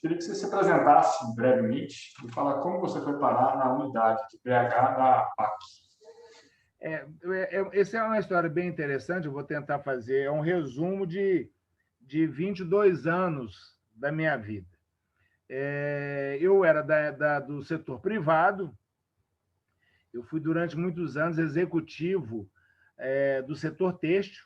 Queria que você se apresentasse brevemente e falar como você foi parar na unidade de PH da APAC. Essa é uma história bem interessante, eu vou tentar fazer um resumo de 22 anos da minha vida. Eu era do setor privado, eu fui durante muitos anos executivo do setor têxtil,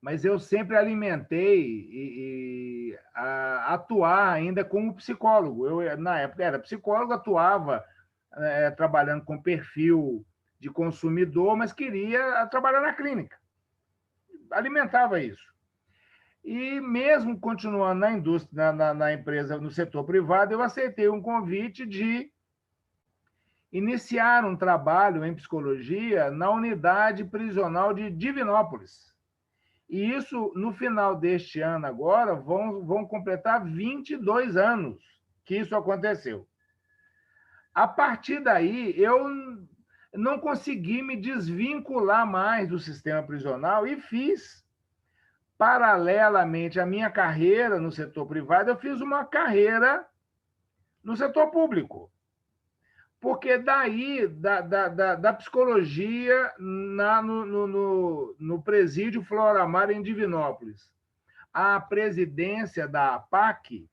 mas eu sempre alimentei a atuar ainda como psicólogo. Eu, na época, era psicólogo, atuava trabalhando com perfil de consumidor, mas queria trabalhar na clínica. Alimentava isso. E mesmo continuando na indústria, na empresa, no setor privado, eu aceitei um convite de iniciar um trabalho em psicologia na unidade prisional de Divinópolis. E isso, no final deste ano agora, vão completar 22 anos que isso aconteceu. A partir daí, eu não consegui me desvincular mais do sistema prisional e fiz, paralelamente à minha carreira no setor privado, eu fiz uma carreira no setor público. Porque daí, da psicologia no presídio Floramar, em Divinópolis, à presidência da APAC,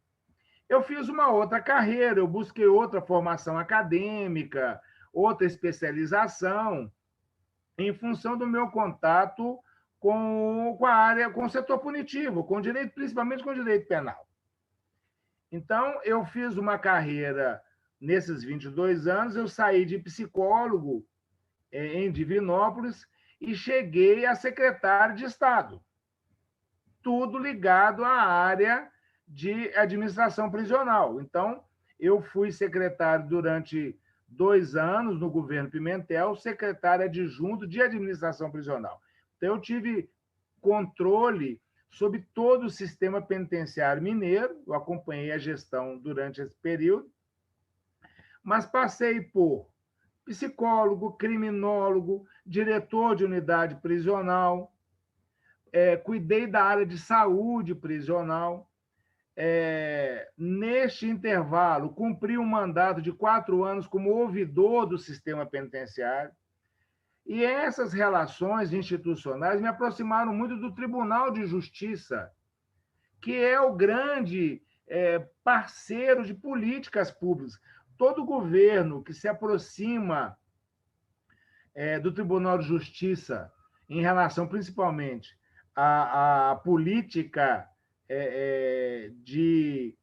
eu fiz uma outra carreira, eu busquei outra formação acadêmica, outra especialização, em função do meu contato com a área, com o setor punitivo, com direito, principalmente com o direito penal. Então, eu fiz uma carreira nesses 22 anos, eu saí de psicólogo em Divinópolis e cheguei a secretário de Estado. Tudo ligado à área de administração prisional. Então, eu fui secretário durante 2 anos no governo Pimentel, secretário adjunto de administração prisional. Então, eu tive controle sobre todo o sistema penitenciário mineiro, eu acompanhei a gestão durante esse período, mas passei por psicólogo, criminólogo, diretor de unidade prisional, cuidei da área de saúde prisional. Neste intervalo, cumpri um mandato de 4 anos como ouvidor do sistema penitenciário. E essas relações institucionais me aproximaram muito do Tribunal de Justiça, que é o grande parceiro de políticas públicas. Todo governo que se aproxima do Tribunal de Justiça em relação, principalmente, à política de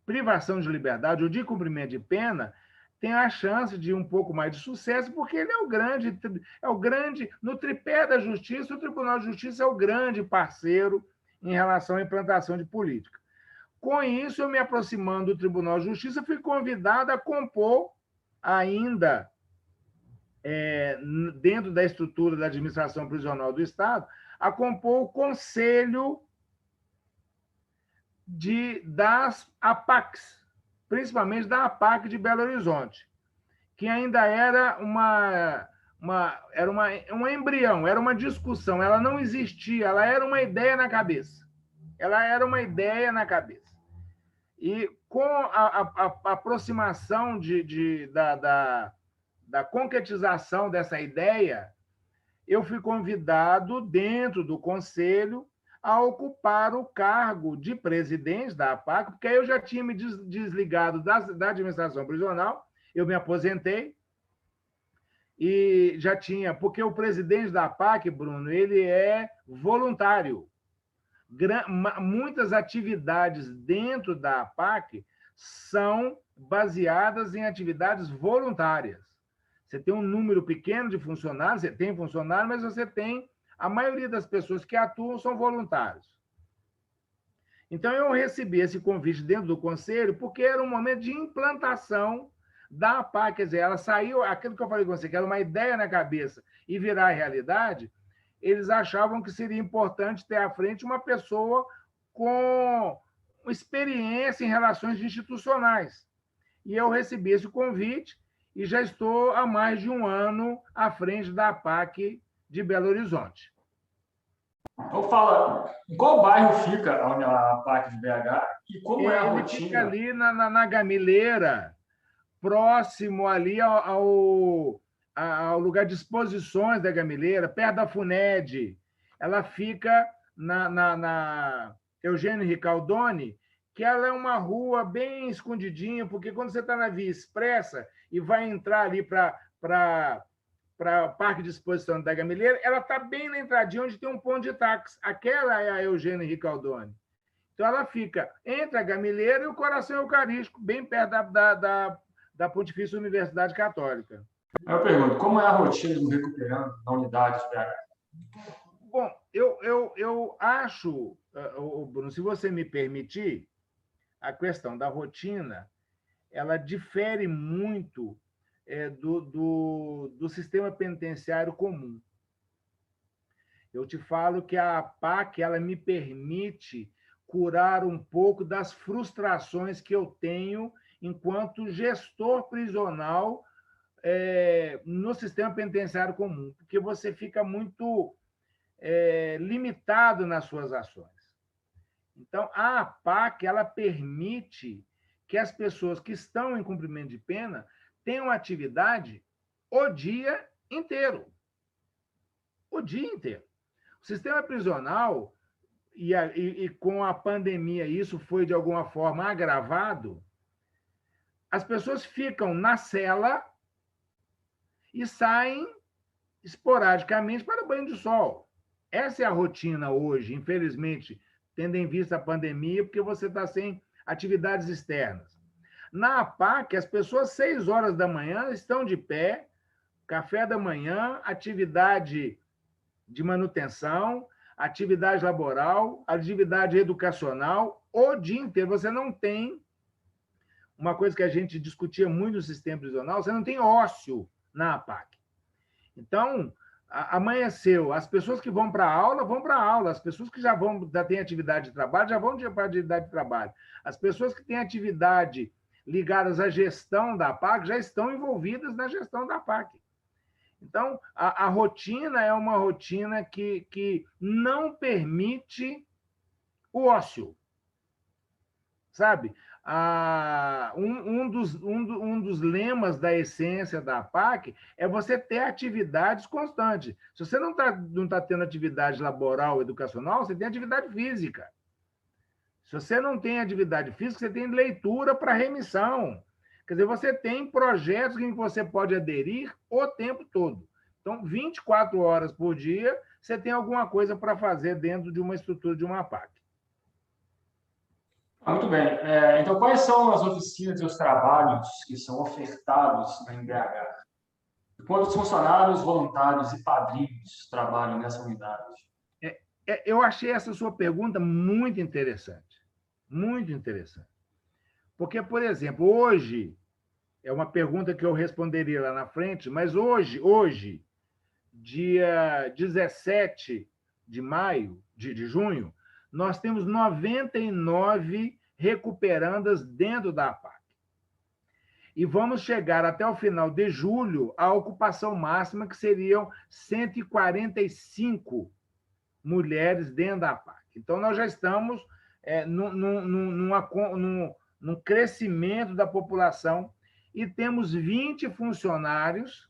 privação de liberdade ou de cumprimento de pena, tem a chance de um pouco mais de sucesso, porque ele é o grande, no tripé da justiça, o Tribunal de Justiça é o grande parceiro em relação à implantação de política. Com isso, eu me aproximando do Tribunal de Justiça, fui convidado a compor, ainda dentro da estrutura da administração prisional do Estado, a compor o Conselho das APACs, principalmente da APAC de Belo Horizonte, que ainda era um embrião, era uma discussão, ela não existia, ela era uma ideia na cabeça. Ela era uma ideia na cabeça. E com a aproximação da concretização dessa ideia, eu fui convidado, dentro do conselho, a ocupar o cargo de presidente da APAC, porque aí eu já tinha me desligado da administração prisional, eu me aposentei, e já tinha, porque o presidente da APAC, Bruno, ele é voluntário. Muitas atividades dentro da APAC são baseadas em atividades voluntárias. Você tem um número pequeno de funcionários, você tem funcionários, mas você tem... A maioria das pessoas que atuam são voluntários. Então, eu recebi esse convite dentro do conselho porque era um momento de implantação da APAC. Quer dizer, ela saiu... Aquilo que eu falei com você, que era uma ideia na cabeça e virar realidade, eles achavam que seria importante ter à frente uma pessoa com experiência em relações institucionais. E eu recebi esse convite e já estou há mais de 1 ano à frente da APAC de Belo Horizonte. Então fala, em qual bairro fica a PAC de BH e como é a Ele fica rotina? ali na Gamileira, próximo ali ao lugar de exposições da Gamileira, perto da FUNED. Ela fica na Eugênio Ricaldoni, que ela é uma rua bem escondidinha, porque quando você está na Via Expressa e vai entrar ali para o Parque de Exposição da Gamileira, ela está bem na entradinha onde tem um ponto de táxi. Aquela é a Eugênio Ricaldoni. Então, ela fica entre a Gamileira e o Coração Eucarístico, bem perto da Pontifícia Universidade Católica. Aí eu pergunto, como é a rotina do recuperando na unidade de BH? Bom, eu acho, Bruno, se você me permitir, a questão da rotina, ela difere muito do sistema penitenciário comum. Eu te falo que a PAC ela me permite curar um pouco das frustrações que eu tenho enquanto gestor prisional no sistema penitenciário comum, porque você fica muito limitado nas suas ações. Então, a PAC ela permite que as pessoas que estão em cumprimento de pena tenham atividade o dia inteiro. O dia inteiro. O sistema prisional, e com a pandemia isso foi de alguma forma agravado, as pessoas ficam na cela e saem esporadicamente para banho de sol. Essa é a rotina hoje, infelizmente, tendo em vista a pandemia, porque você está sem atividades externas. Na APAC, as pessoas, 6 horas da manhã, estão de pé, café da manhã, atividade de manutenção, atividade laboral, atividade educacional, o dia inteiro. Você não tem uma coisa que a gente discutia muito no sistema prisional, você não tem ócio na APAC. Então, amanheceu, as pessoas que vão para a aula, as pessoas que já têm atividade de trabalho, já vão para a atividade de trabalho. As pessoas que têm atividade ligadas à gestão da APAC já estão envolvidas na gestão da APAC. Então, a rotina é uma rotina que não permite o ócio, sabe? Um dos lemas da essência da APAC é você ter atividades constantes. Se você não tá tendo atividade laboral, educacional, você tem atividade física. Se você não tem atividade física, você tem leitura para remissão. Quer dizer, você tem projetos em que você pode aderir o tempo todo. Então, 24 horas por dia, você tem alguma coisa para fazer dentro de uma estrutura de uma APAC. Muito bem. Então, quais são as oficinas e os trabalhos que são ofertados na MBH? Quantos funcionários, voluntários e padrinhos trabalham nessa unidade? Eu achei essa sua pergunta muito interessante. Muito interessante. Porque, por exemplo, hoje, é uma pergunta que eu responderia lá na frente, mas hoje dia 17 de maio, de junho, nós temos 99 recuperandas dentro da APAC. E vamos chegar até o final de julho à ocupação máxima, que seriam 145 mulheres dentro da APAC. Então, nós já estamos num crescimento da população e temos 20 funcionários,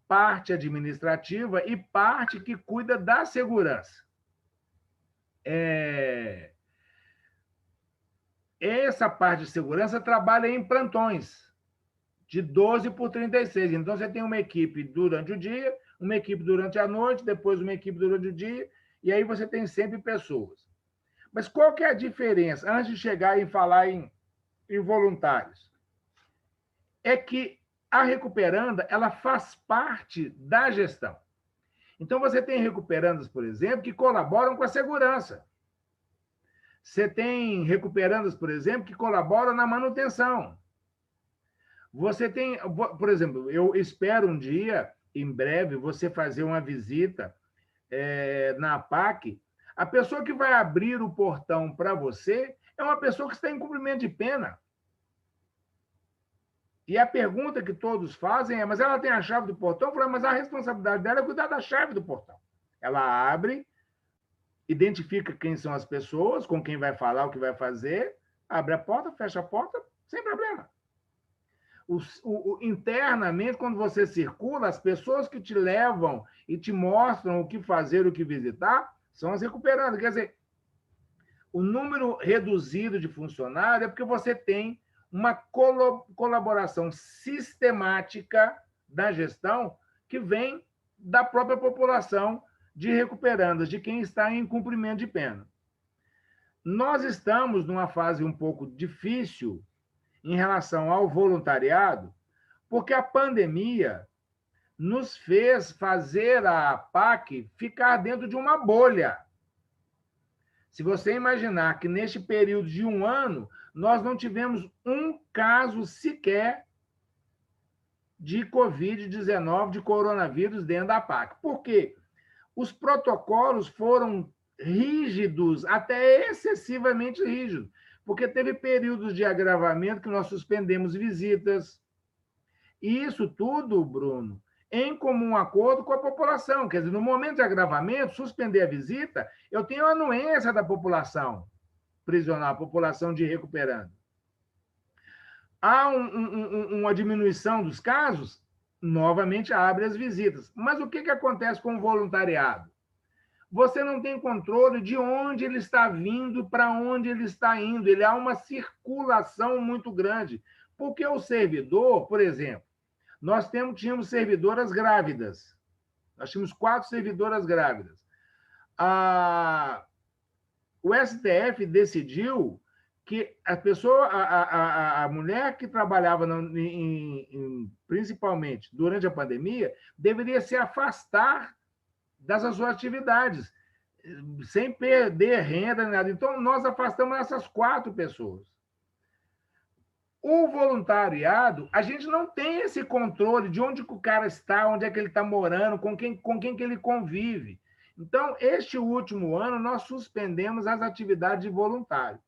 parte administrativa e parte que cuida da segurança. Essa parte de segurança trabalha em plantões, de 12 por 36. Então, você tem uma equipe durante o dia, uma equipe durante a noite, depois uma equipe durante o dia, e aí você tem sempre pessoas. Mas qual que é a diferença, antes de chegar e falar em voluntários? É que a recuperanda, ela faz parte da gestão. Então, você tem recuperandas, por exemplo, que colaboram com a segurança. Você tem recuperandas, por exemplo, que colaboram na manutenção. Você tem, por exemplo, eu espero um dia, em breve, você fazer uma visita na APAC. A pessoa que vai abrir o portão para você é uma pessoa que está em cumprimento de pena. E a pergunta que todos fazem é, mas ela tem a chave do portão? Eu falo, mas a responsabilidade dela é cuidar da chave do portão. Ela abre, identifica quem são as pessoas, com quem vai falar, o que vai fazer, abre a porta, fecha a porta, sem problema. Internamente, quando você circula, as pessoas que te levam e te mostram o que fazer, o que visitar, são as recuperandas. Quer dizer, o número reduzido de funcionários é porque você tem uma colaboração sistemática da gestão que vem da própria população de recuperandas, de quem está em cumprimento de pena. Nós estamos numa fase um pouco difícil em relação ao voluntariado, porque a pandemia nos fez fazer a APAC ficar dentro de uma bolha. Se você imaginar que neste período de 1 ano, nós não tivemos um caso sequer de Covid-19, de coronavírus dentro da APAC. Por quê? Os protocolos foram rígidos, até excessivamente rígidos, porque teve períodos de agravamento que nós suspendemos visitas. E isso tudo, Bruno, em comum acordo com a população. Quer dizer, no momento de agravamento, suspender a visita, eu tenho a anuência da população prisional, população de recuperando. Há uma diminuição dos casos, novamente abre as visitas. Mas o que acontece com o voluntariado? Você não tem controle de onde ele está vindo, para onde ele está indo. Ele há uma circulação muito grande. Porque o servidor, por exemplo, nós tínhamos servidoras grávidas. Nós tínhamos 4 servidoras grávidas. O STF decidiu que a pessoa, a mulher que trabalhava principalmente durante a pandemia, deveria se afastar das suas atividades, sem perder renda, nada. Então, nós afastamos essas 4 pessoas. O voluntariado, a gente não tem esse controle de onde o cara está, onde é que ele está morando, com quem que ele convive. Então, este último ano, nós suspendemos as atividades de voluntário.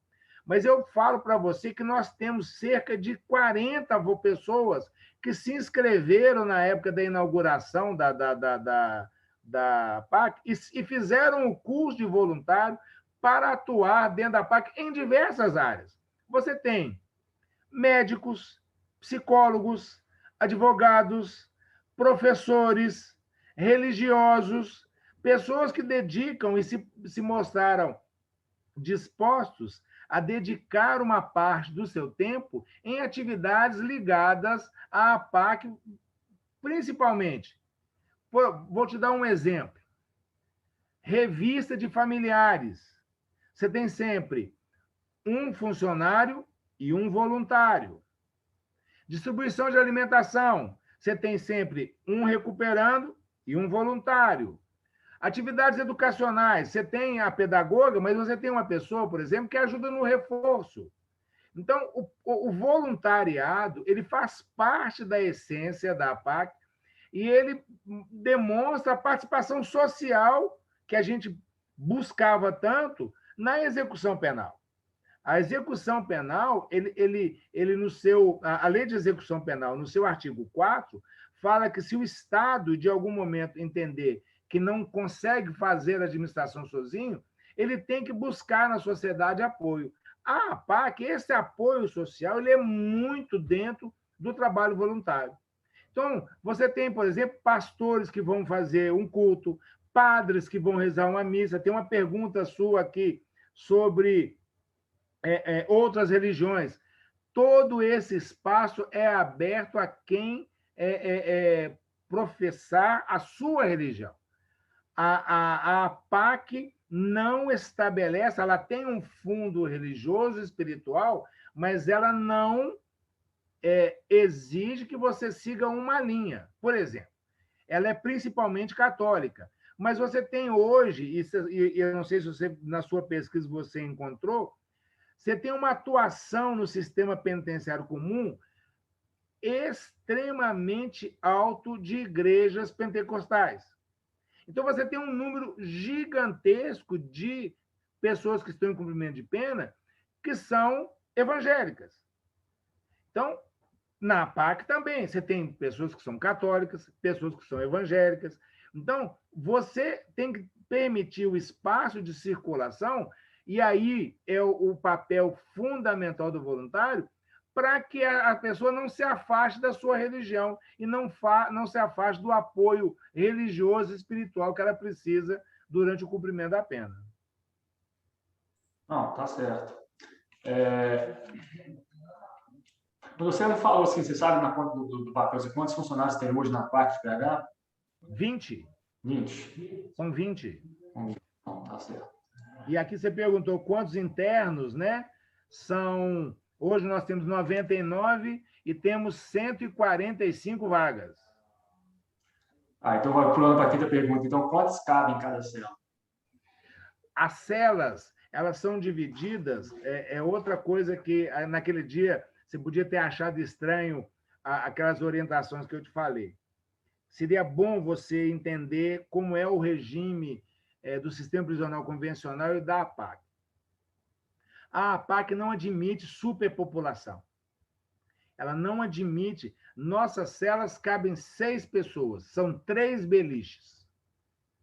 Mas eu falo para você que nós temos cerca de 40 pessoas que se inscreveram na época da inauguração da PAC e fizeram o curso de voluntário para atuar dentro da PAC em diversas áreas. Você tem médicos, psicólogos, advogados, professores, religiosos, pessoas que dedicam e se mostraram dispostos a dedicar uma parte do seu tempo em atividades ligadas à PAC, principalmente. Vou te dar um exemplo. Revista de familiares. Você tem sempre um funcionário e um voluntário. Distribuição de alimentação. Você tem sempre um recuperando e um voluntário. Atividades educacionais. Você tem a pedagoga, mas você tem uma pessoa, por exemplo, que ajuda no reforço. Então, o voluntariado, ele faz parte da essência da PAC e ele demonstra a participação social que a gente buscava tanto na execução penal. A execução penal, a lei de execução penal, no seu artigo 4, fala que se o Estado, de algum momento, entender que não consegue fazer a administração sozinho, ele tem que buscar na sociedade apoio. A APAC, esse apoio social, ele é muito dentro do trabalho voluntário. Então, você tem, por exemplo, pastores que vão fazer um culto, padres que vão rezar uma missa. Tem uma pergunta sua aqui sobre outras religiões. Todo esse espaço é aberto a quem professar a sua religião. A APAC não estabelece, ela tem um fundo religioso, espiritual, mas ela não exige que você siga uma linha. Por exemplo, ela é principalmente católica, mas você tem hoje, e eu não sei se você, na sua pesquisa você encontrou, você tem uma atuação no sistema penitenciário comum extremamente alto de igrejas pentecostais. Então, você tem um número gigantesco de pessoas que estão em cumprimento de pena que são evangélicas. Então, na PAC também, você tem pessoas que são católicas, pessoas que são evangélicas. Então, você tem que permitir o espaço de circulação, e aí é o papel fundamental do voluntário, para que a pessoa não se afaste da sua religião e não se afaste do apoio religioso e espiritual que ela precisa durante o cumprimento da pena. Não, tá certo. Você não falou assim, você sabe na conta do papel, quantos funcionários tem hoje na PAC de PH? 20. 20. São 20. Não, tá certo. E aqui você perguntou quantos internos, né? Hoje nós temos 99 e temos 145 vagas. Então vai pulando para a quinta pergunta. Então, quantos cabem em cada cela? As celas, elas são divididas, outra coisa que naquele dia você podia ter achado estranho aquelas orientações que eu te falei. Seria bom você entender como é o regime do sistema prisional convencional e da APAC. A APAC não admite superpopulação. Ela não admite. Nossas celas cabem 6 pessoas, são 3 beliches.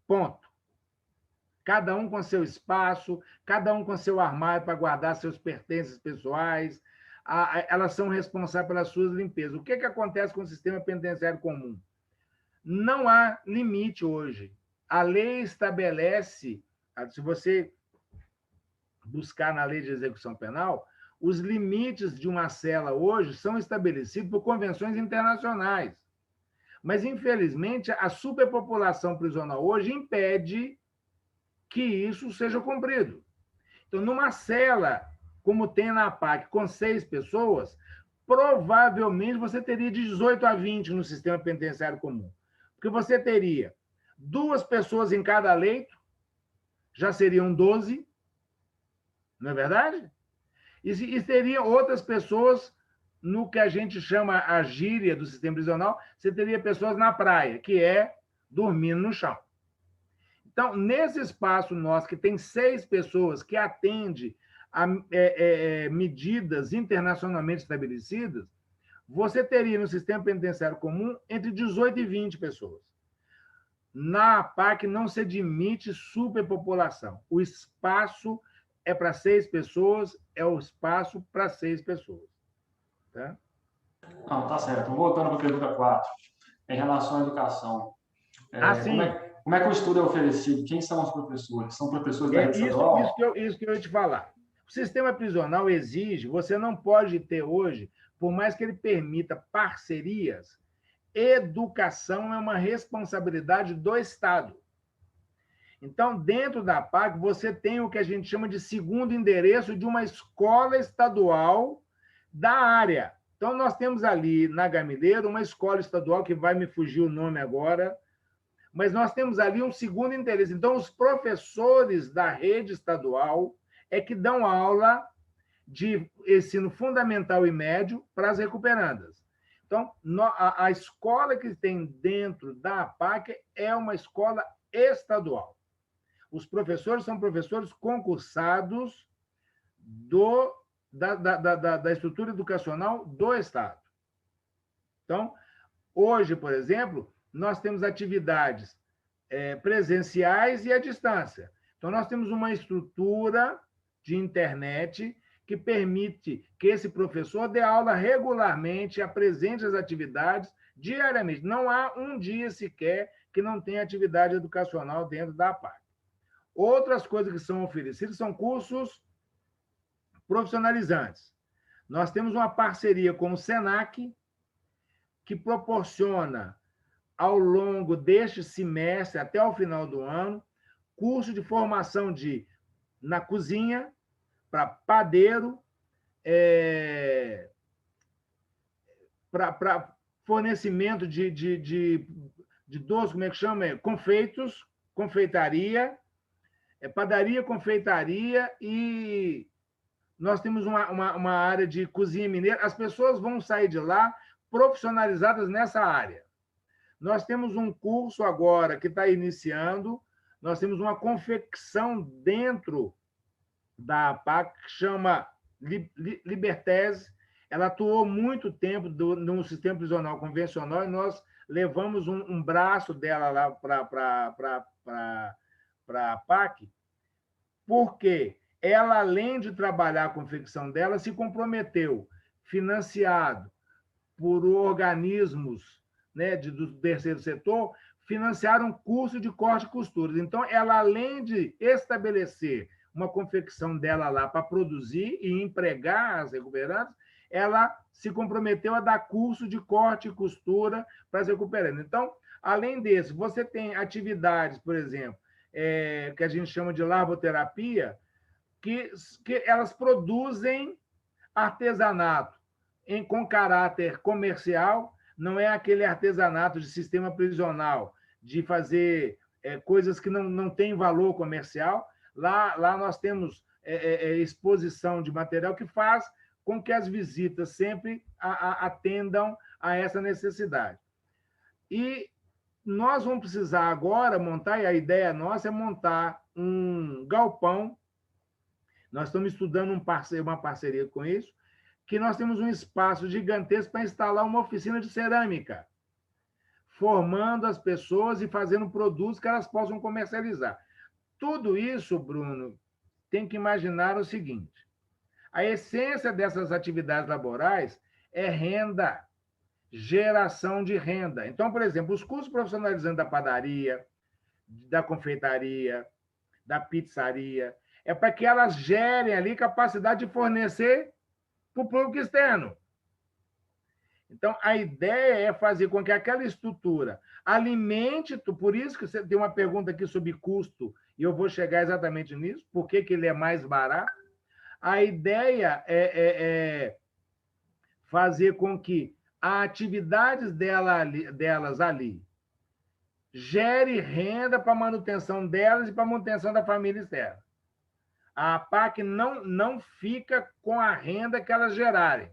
Ponto. Cada um com seu espaço, cada um com seu armário para guardar seus pertences pessoais. Elas são responsáveis pelas suas limpezas. O que acontece com o sistema penitenciário comum? Não há limite hoje. A lei estabelece, se você buscar na lei de execução penal, os limites de uma cela hoje são estabelecidos por convenções internacionais. Mas, infelizmente, a superpopulação prisional hoje impede que isso seja cumprido. Então, numa cela, como tem na APAC, com 6 pessoas, provavelmente você teria de 18 a 20 no sistema penitenciário comum. Porque você teria 2 pessoas em cada leito, já seriam 12, não é verdade? E teria outras pessoas no que a gente chama a gíria do sistema prisional, você teria pessoas na praia, que é dormindo no chão. Então, nesse espaço nosso, que tem 6 pessoas que atende a medidas internacionalmente estabelecidas, você teria no sistema penitenciário comum entre 18 e 20 pessoas. Na APAC não se admite superpopulação. O espaço é para 6 pessoas, é o espaço para 6 pessoas. Tá? Não, tá certo. Voltando para a pergunta 4, em relação à educação. Sim. Como é que o estudo é oferecido? Quem são os professores? São professores da rede estadual? Isso que eu ia te falar. O sistema prisional exige, você não pode ter hoje, por mais que ele permita parcerias, educação é uma responsabilidade do Estado. Então, dentro da APAC, você tem o que a gente chama de segundo endereço de uma escola estadual da área. Então, nós temos ali na Gamileira uma escola estadual, que vai me fugir o nome agora, mas nós temos ali um segundo interesse. Então, os professores da rede estadual é que dão aula de ensino fundamental e médio para as recuperandas. Então, a escola que tem dentro da APAC é uma escola estadual. Os professores são professores concursados da estrutura educacional do Estado. Então, hoje, por exemplo, nós temos atividades presenciais e à distância. Então, nós temos uma estrutura de internet que permite que esse professor dê aula regularmente, apresente as atividades diariamente. Não há um dia sequer que não tenha atividade educacional dentro da APAC. Outras coisas que são oferecidas são cursos profissionalizantes. Nós temos uma parceria com o SENAC, que proporciona, ao longo deste semestre, até o final do ano, curso de formação na cozinha, para padeiro, para fornecimento de doces, como é que chama? Confeitos, confeitaria, padaria, confeitaria, e nós temos uma área de cozinha mineira. As pessoas vão sair de lá profissionalizadas nessa área. Nós temos um curso agora que está iniciando, nós temos uma confecção dentro da APAC que chama Libertese. Ela atuou muito tempo no sistema prisional convencional e nós levamos um braço dela lá para a PAC, porque ela, além de trabalhar a confecção dela, se comprometeu, financiado por organismos, né, do terceiro setor, financiaram curso de corte e costuras. Então, ela, além de estabelecer uma confecção dela lá para produzir e empregar as recuperantes, ela se comprometeu a dar curso de corte e costura para as recuperantes. Então, além disso, você tem atividades, por exemplo, que a gente chama de larvoterapia, que elas produzem artesanato com caráter comercial, não é aquele artesanato de sistema prisional, de fazer coisas que não têm valor comercial. Lá nós temos exposição de material que faz com que as visitas sempre atendam a essa necessidade. E nós vamos precisar agora montar, e a ideia nossa é montar um galpão. Nós estamos estudando uma parceria com isso, que nós temos um espaço gigantesco para instalar uma oficina de cerâmica, formando as pessoas e fazendo produtos que elas possam comercializar. Tudo isso, Bruno, tem que imaginar o seguinte: a essência dessas atividades laborais é renda, geração de renda. Então, por exemplo, os cursos profissionalizantes da padaria, da confeitaria, da pizzaria, é para que elas gerem ali capacidade de fornecer para o público externo. Então, a ideia é fazer com que aquela estrutura alimente, por isso que você tem uma pergunta aqui sobre custo, e eu vou chegar exatamente nisso, por que ele é mais barato. A ideia é fazer com que as atividades delas ali gere renda para a manutenção delas e para a manutenção da família externa. A PAC não fica com a renda que elas gerarem.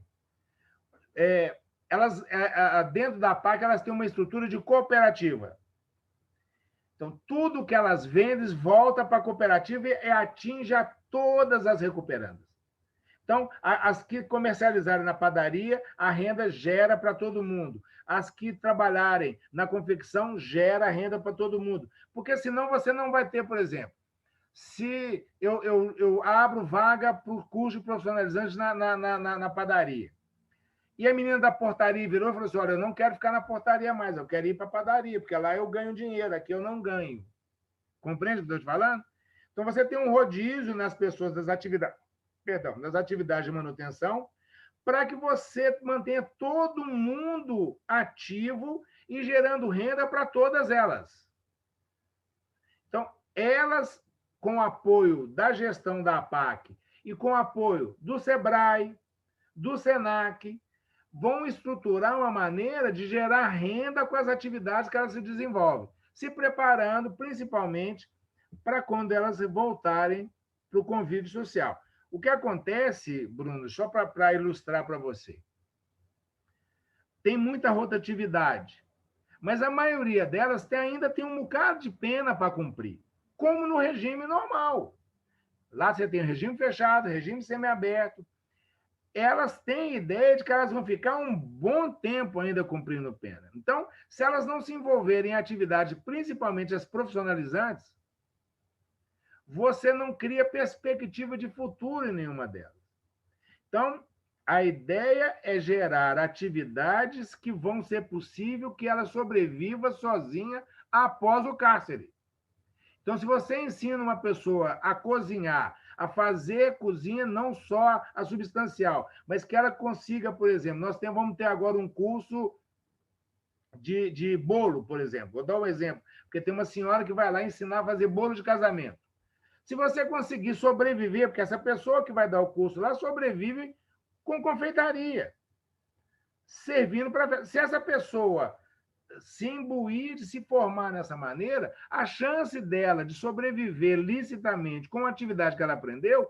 Dentro da PAC, elas têm uma estrutura de cooperativa. Então, tudo que elas vendem volta para a cooperativa e atinge a todas as recuperandas. Então, as que comercializarem na padaria, a renda gera para todo mundo. As que trabalharem na confecção, gera renda para todo mundo. Porque senão você não vai ter, por exemplo, se eu abro vaga para o curso de profissionalizantes na padaria, e a menina da portaria virou e falou assim: olha, eu não quero ficar na portaria mais, eu quero ir para a padaria, porque lá eu ganho dinheiro, aqui eu não ganho. Compreende o que eu estou te falando? Então, você tem um rodízio nas pessoas das atividades de manutenção, para que você mantenha todo mundo ativo e gerando renda para todas elas. Então, elas, com o apoio da gestão da APAC e com o apoio do SEBRAE, do SENAC, vão estruturar uma maneira de gerar renda com as atividades que elas se desenvolvem, se preparando principalmente para quando elas voltarem para o convívio social. O que acontece, Bruno, só para ilustrar para você, tem muita rotatividade, mas a maioria delas ainda tem um bocado de pena para cumprir, como no regime normal. Lá você tem regime fechado, regime semiaberto. Elas têm ideia de que elas vão ficar um bom tempo ainda cumprindo pena. Então, se elas não se envolverem em atividade, principalmente as profissionalizantes, você não cria perspectiva de futuro em nenhuma delas. Então, a ideia é gerar atividades que vão ser possível que ela sobreviva sozinha após o cárcere. Então, se você ensina uma pessoa a cozinhar, a fazer cozinha não só a substancial, mas que ela consiga, por exemplo, vamos ter agora um curso de bolo, por exemplo. Vou dar um exemplo, porque tem uma senhora que vai lá ensinar a fazer bolo de casamento. Se você conseguir sobreviver, porque essa pessoa que vai dar o curso lá sobrevive com confeitaria, servindo para... Se essa pessoa se imbuir, de se formar nessa maneira, a chance dela de sobreviver licitamente com a atividade que ela aprendeu,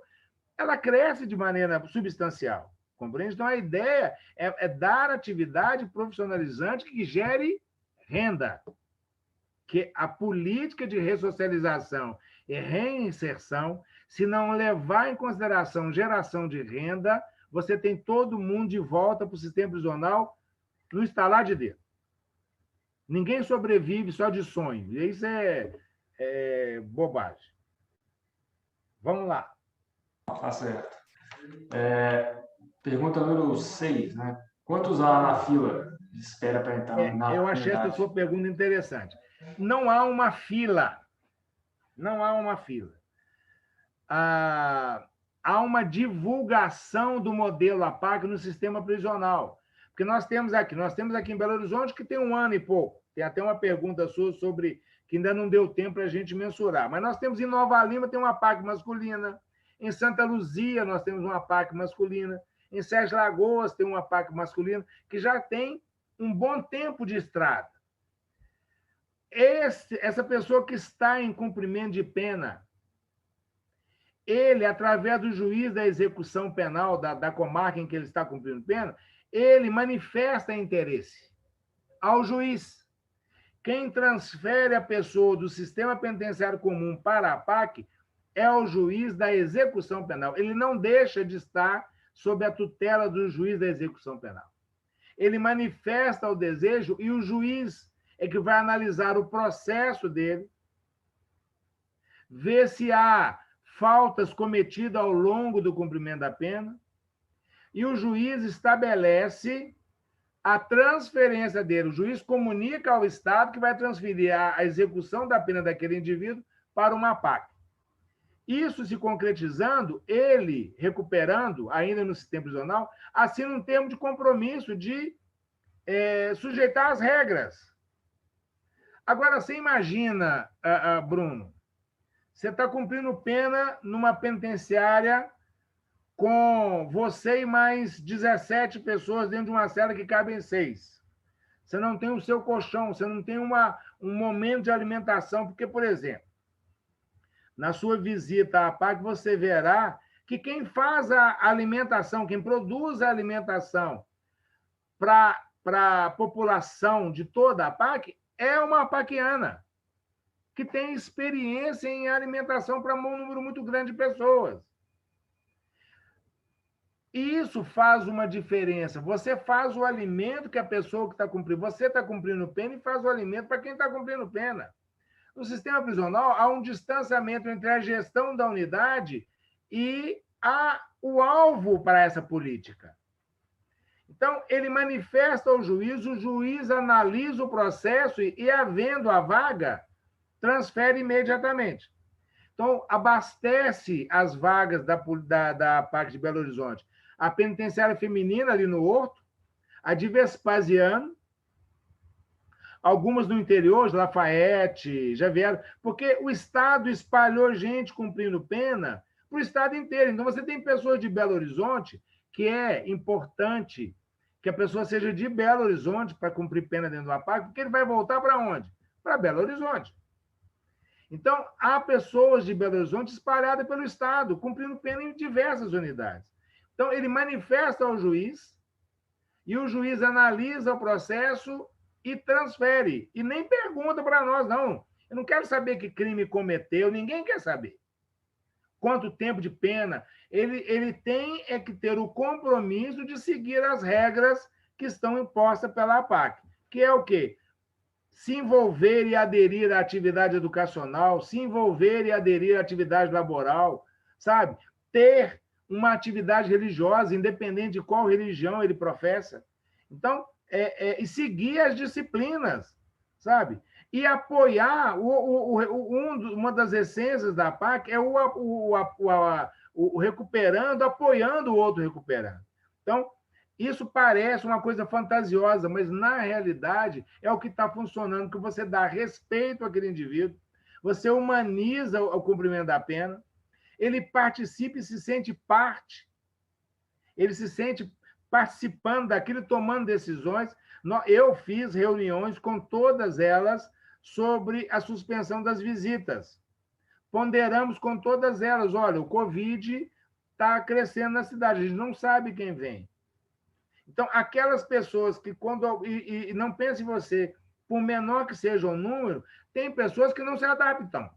ela cresce de maneira substancial. Compreende? Então, a ideia é dar atividade profissionalizante que gere renda. Que a política de ressocialização e reinserção, se não levar em consideração geração de renda, você tem todo mundo de volta para o sistema prisional no estalar de dedo. Ninguém sobrevive só de sonho. Isso é bobagem. Vamos lá. Tá certo. Pergunta número 6, né? Quantos há na fila de espera para entrar na Eu achei essa unidade? sua pergunta interessante. Não há uma fila. Não há uma fila. Há uma divulgação do modelo APAC no sistema prisional. Porque nós temos aqui em Belo Horizonte que tem 1 ano e pouco. Tem até uma pergunta sua sobre que ainda não deu tempo para a gente mensurar. Mas nós temos em Nova Lima, tem uma APAC masculina. Em Santa Luzia, nós temos uma APAC masculina. Em Sete Lagoas, tem uma APAC masculina, que já tem um bom tempo de estrada. Essa pessoa que está em cumprimento de pena, ele, através do juiz da execução penal da comarca em que ele está cumprindo pena, ele manifesta interesse ao juiz. Quem transfere a pessoa do sistema penitenciário comum para a APAC é o juiz da execução penal. Ele não deixa de estar sob a tutela do juiz da execução penal. Ele manifesta o desejo e o juiz é que vai analisar o processo dele, ver se há faltas cometidas ao longo do cumprimento da pena, e o juiz estabelece a transferência dele. O juiz comunica ao Estado que vai transferir a execução da pena daquele indivíduo para uma APAC. Isso se concretizando, ele, recuperando, ainda no sistema prisional, assina um termo de compromisso de sujeitar as regras. Agora, você imagina, Bruno, você está cumprindo pena numa penitenciária com você e mais 17 pessoas dentro de uma cela que cabem 6. Você não tem o seu colchão, você não tem um momento de alimentação, porque, por exemplo, na sua visita à APAC, você verá que quem faz a alimentação, quem produz a alimentação para a população de toda a APAC é uma apaquiana, que tem experiência em alimentação para um número muito grande de pessoas. E isso faz uma diferença. Você faz o alimento que a pessoa que está cumprindo, você está cumprindo pena e faz o alimento para quem está cumprindo pena. No sistema prisional, há um distanciamento entre a gestão da unidade e o alvo para essa política. Então, ele manifesta ao juiz, o juiz analisa o processo e havendo a vaga, transfere imediatamente. Então, abastece as vagas da APAC de Belo Horizonte. A penitenciária feminina ali no Horto, a de Vespasiano, algumas no interior, de Lafayette, já vieram, porque o Estado espalhou gente cumprindo pena para o Estado inteiro. Então, você tem pessoas de Belo Horizonte, que é importante que a pessoa seja de Belo Horizonte para cumprir pena dentro do APAC, porque ele vai voltar para onde? Para Belo Horizonte. Então, há pessoas de Belo Horizonte espalhadas pelo Estado, cumprindo pena em diversas unidades. Então, ele manifesta ao juiz, e o juiz analisa o processo e transfere. E nem pergunta para nós, não. Eu não quero saber que crime cometeu, ninguém quer saber. Quanto tempo de pena. Ele tem que ter o compromisso de seguir as regras que estão impostas pela APAC, que é o quê? Se envolver e aderir à atividade educacional, se envolver e aderir à atividade laboral, sabe? Ter uma atividade religiosa, independente de qual religião ele professa. Então, e seguir as disciplinas, sabe? E apoiar, uma das essências da APAC é o recuperando, apoiando o outro recuperando. Então, isso parece uma coisa fantasiosa, mas, na realidade, é o que está funcionando, que você dá respeito àquele indivíduo, você humaniza o cumprimento da pena, ele participa e se sente parte, ele se sente participando daquilo, tomando decisões. Eu fiz reuniões com todas elas sobre a suspensão das visitas. Ponderamos com todas elas, olha, o Covid está crescendo na cidade, a gente não sabe quem vem. Então, aquelas pessoas que, e não pense em você, por menor que seja o número, tem pessoas que não se adaptam.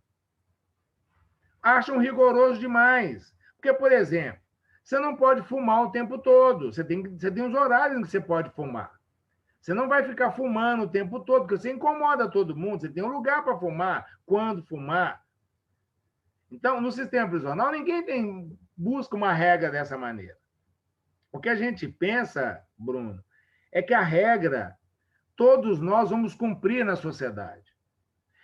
Acham rigoroso demais. Porque, por exemplo, você não pode fumar o tempo todo. Você tem os horários em que você pode fumar. Você não vai ficar fumando o tempo todo, porque você incomoda todo mundo, você tem um lugar para fumar, quando fumar. Então, no sistema prisional, busca uma regra dessa maneira. O que a gente pensa, Bruno, é que a regra todos nós vamos cumprir na sociedade.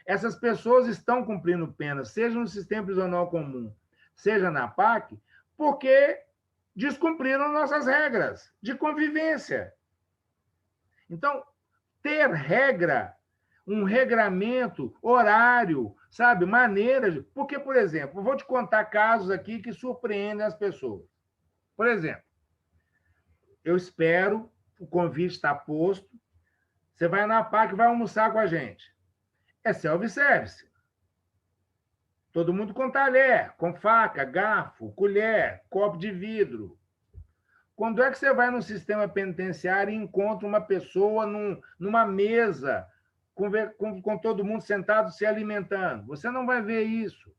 Essas pessoas estão cumprindo penas, seja no sistema prisional comum, seja na PAC, porque descumpriram nossas regras de convivência. Então, ter regra, um regramento, horário, sabe, maneiras. Porque, por exemplo, vou te contar casos aqui que surpreendem as pessoas. Por exemplo, eu espero, o convite está posto, você vai na PAC e vai almoçar com a gente. É self-service. Todo mundo com talher, com faca, garfo, colher, copo de vidro. Quando é que você vai no sistema penitenciário e encontra uma pessoa numa mesa, com todo mundo sentado se alimentando? Você não vai ver isso.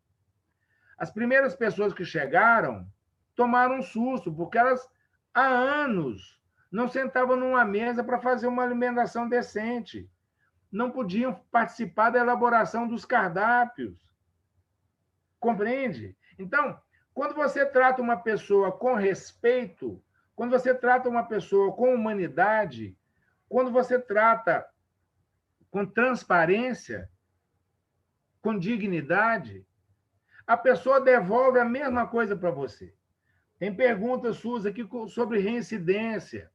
As primeiras pessoas que chegaram tomaram um susto, porque elas, há anos, não sentavam numa mesa para fazer uma alimentação decente. Não podiam participar da elaboração dos cardápios. Compreende? Então, quando você trata uma pessoa com respeito, quando você trata uma pessoa com humanidade, quando você trata com transparência, com dignidade, a pessoa devolve a mesma coisa para você. Tem perguntas suas aqui sobre reincidência.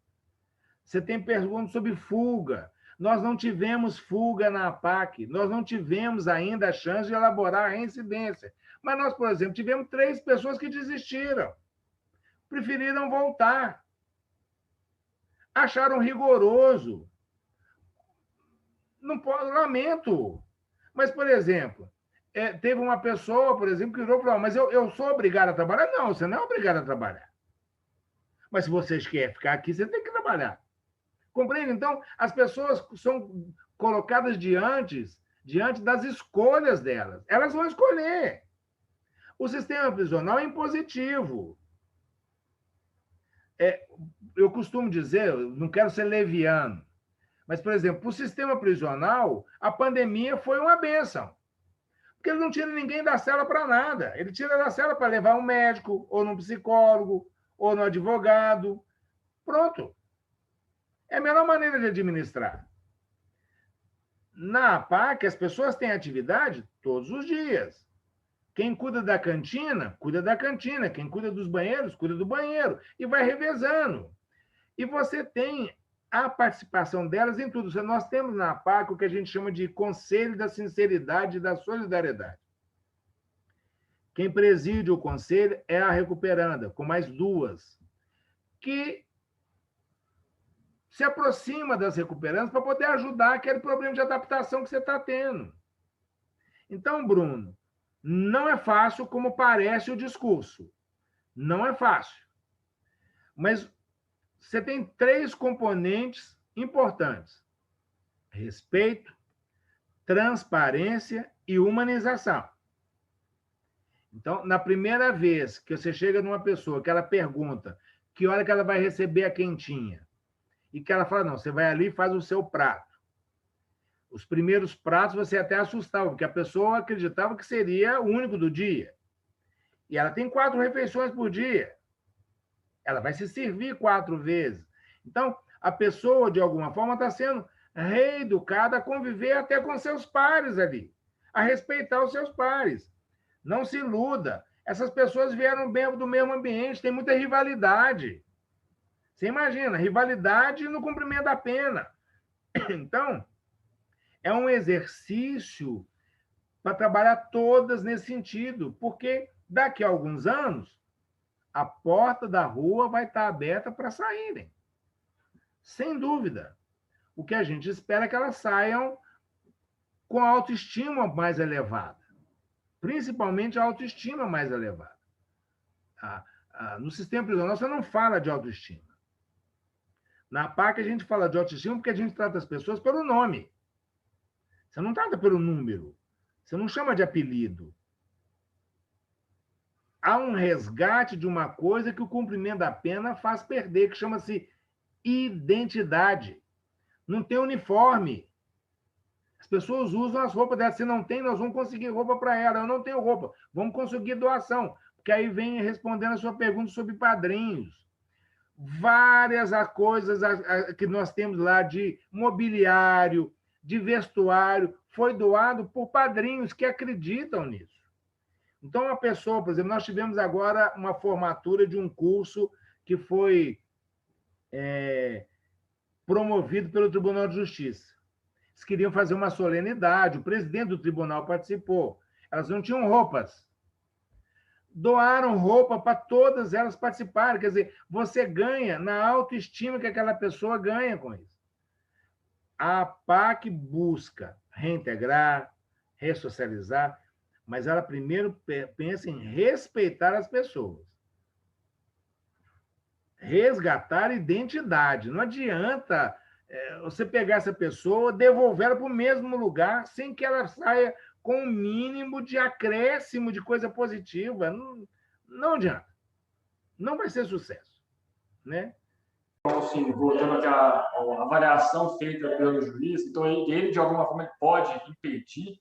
Você tem perguntas sobre fuga. Nós não tivemos fuga na APAC, nós não tivemos ainda a chance de elaborar a reincidência. Mas nós, por exemplo, tivemos 3 pessoas que desistiram, preferiram voltar, acharam rigoroso. Não pode, lamento. Mas, por exemplo, teve uma pessoa, por exemplo, que virou e falou: mas eu sou obrigado a trabalhar? Não, você não é obrigado a trabalhar. Mas se vocês querem ficar aqui, você tem que trabalhar. Compreende? Então, as pessoas são colocadas diante das escolhas delas. Elas vão escolher. O sistema prisional é impositivo. Eu costumo dizer, eu não quero ser leviano, mas, por exemplo, para o sistema prisional, a pandemia foi uma bênção. Porque ele não tira ninguém da cela para nada. Ele tira da cela para levar um médico, ou num psicólogo, ou no advogado. Pronto. É a melhor maneira de administrar. Na APAC, as pessoas têm atividade todos os dias. Quem cuida da cantina, cuida da cantina. Quem cuida dos banheiros, cuida do banheiro. E vai revezando. E você tem a participação delas em tudo. Nós temos na APAC o que a gente chama de Conselho da Sinceridade e da Solidariedade. Quem preside o conselho é a recuperanda, com mais 2, que se aproxima das recuperandas para poder ajudar aquele problema de adaptação que você está tendo. Então, Bruno, não é fácil como parece o discurso. Não é fácil. Mas você tem 3 componentes importantes: respeito, transparência e humanização. Então, na primeira vez que você chega numa pessoa que ela pergunta que hora que ela vai receber a quentinha, e que ela fala: não, você vai ali e faz o seu prato. Os primeiros pratos você até assustava, porque a pessoa acreditava que seria o único do dia. E ela tem 4 refeições por dia. Ela vai se servir 4 vezes. Então, a pessoa, de alguma forma, está sendo reeducada a conviver até com seus pares ali, a respeitar os seus pares. Não se iluda. Essas pessoas vieram bem do mesmo ambiente, tem muita rivalidade. Você imagina, rivalidade no cumprimento da pena. Então, é um exercício para trabalhar todas nesse sentido, porque daqui a alguns anos, a porta da rua vai estar aberta para saírem. Sem dúvida. O que a gente espera é que elas saiam com a autoestima mais elevada. Principalmente a autoestima mais elevada. No sistema prisional, você não fala de autoestima. Na PAC, a gente fala de autoestima porque a gente trata as pessoas pelo nome. Você não trata pelo número. Você não chama de apelido. Há um resgate de uma coisa que o cumprimento da pena faz perder, que chama-se identidade. Não tem uniforme. As pessoas usam as roupas delas. Se não tem, nós vamos conseguir roupa para ela. Eu não tenho roupa. Vamos conseguir doação. Porque aí vem respondendo a sua pergunta sobre padrinhos. Várias coisas que nós temos lá de mobiliário, de vestuário, foi doado por padrinhos que acreditam nisso. Então, uma pessoa, por exemplo, nós tivemos agora uma formatura de um curso que foi promovido pelo Tribunal de Justiça. Eles queriam fazer uma solenidade, o presidente do tribunal participou. Elas não tinham roupas. Doaram roupa para todas elas participarem. Quer dizer, você ganha na autoestima que aquela pessoa ganha com isso. A APAC busca reintegrar, ressocializar, mas ela primeiro pensa em respeitar as pessoas. Resgatar a identidade. Não adianta você pegar essa pessoa, devolver ela para o mesmo lugar, sem que ela saia com o mínimo de acréscimo de coisa positiva. Não adianta. Não vai ser sucesso. Né? Então, assim, voltando aqui à avaliação feita pelo juiz, então ele, de alguma forma, pode impedir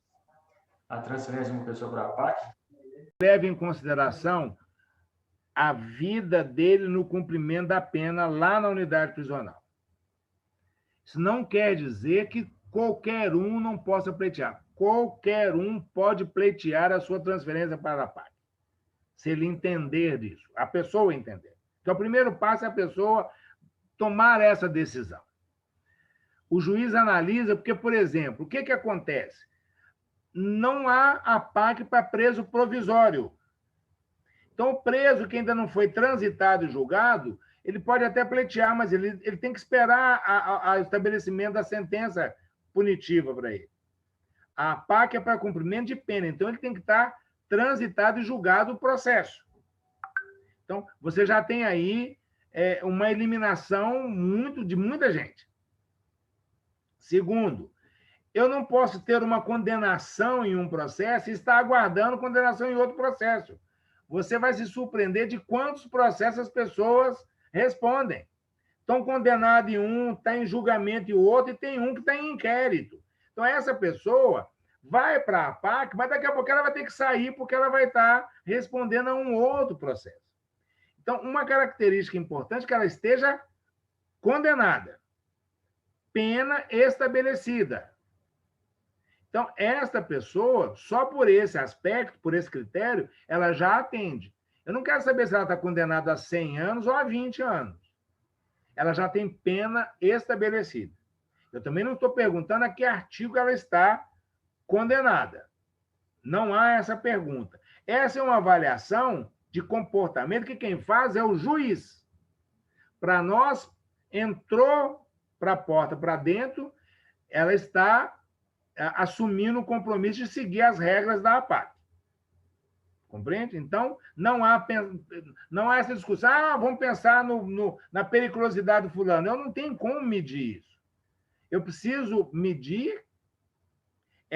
a transferência de uma pessoa para a PAC? Leve em consideração a vida dele no cumprimento da pena lá na unidade prisional. Isso não quer dizer que qualquer um não possa pleitear. Qualquer um pode pleitear a sua transferência para a PAC, se ele entender disso, a pessoa entender. Então, o primeiro passo é a pessoa tomar essa decisão. O juiz analisa, porque, por exemplo, o que acontece? Não há a PAC para preso provisório. Então, o preso que ainda não foi transitado e julgado, ele pode até pleitear, mas ele tem que esperar o estabelecimento da sentença punitiva para ele. A PAC é para cumprimento de pena, então ele tem que estar transitado e julgado o processo. Então, você já tem aí uma eliminação de muita gente. Segundo, eu não posso ter uma condenação em um processo e estar aguardando condenação em outro processo. Você vai se surpreender de quantos processos as pessoas respondem. Estão condenados em um, está em julgamento em outro, e tem um que está em inquérito. Então, essa pessoa vai para a PAC, mas daqui a pouco ela vai ter que sair porque ela vai estar respondendo a um outro processo. Então, uma característica importante é que ela esteja condenada. Pena estabelecida. Então, esta pessoa, só por esse aspecto, por esse critério, ela já atende. Eu não quero saber se ela está condenada a 100 anos ou a 20 anos. Ela já tem pena estabelecida. Eu também não estou perguntando a que artigo ela está condenada. Não há essa pergunta. Essa é uma avaliação de comportamento que quem faz é o juiz. Para nós, entrou para a porta para dentro, ela está assumindo o compromisso de seguir as regras da APAC. Compreende? Então, não há essa discussão, vamos pensar na periculosidade do fulano. Eu não tenho como medir isso. Eu preciso medir